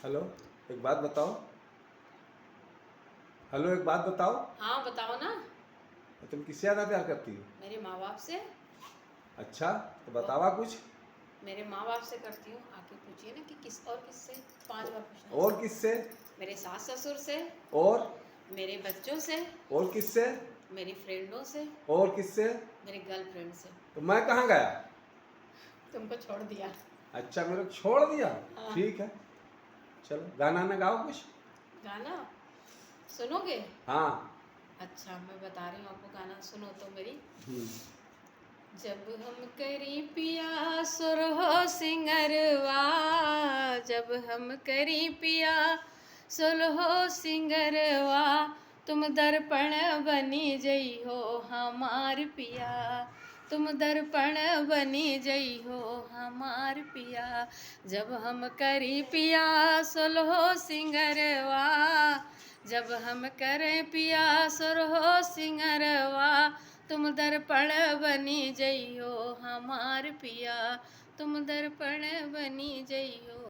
Hello. एक बात बताओ। हेलो, एक बात बताओ। हाँ बताओ ना। तुम किससे ज्यादा प्यार करती हो? मेरे माँ बाप से। अच्छा, तो और बतावा कुछ। मेरे माँ बाप से करती हूँ। आके पूछिए ना कि किस और किससे। 5 बार पूछना और है। किससे? मेरे सास ससुर से। और? मेरे बच्चों से। और किससे? मेरी फ्रेंडों से। और किससे? मेरी गर्लफ्रेंड से। तो मैं कहाँ गया? तुमको छोड़ दिया। अच्छा, मेरे को छोड़ दिया। हाँ। ठीक है, चलो गाना ना गाओ कुछ। गाना सुनोगे? हाँ। अच्छा मैं बता रही हूँ आपको, गाना सुनो तो मेरी। हम्म। जब हम करी पिया सुरहो सिंगरवा, जब हम करी पिया सुलहो सिंगरवा, तुम दर्पण बनी जई हो हमार पिया, तुम दर्पण बनी जई हो हमार पिया। जब हम करी पिया सुलहो सिंगरवा, जब हम करें पिया सुरहो सिंगरवा, तुम दर्पण बनी जइयो हमार पिया, तुम दर्पण बनी जइयो।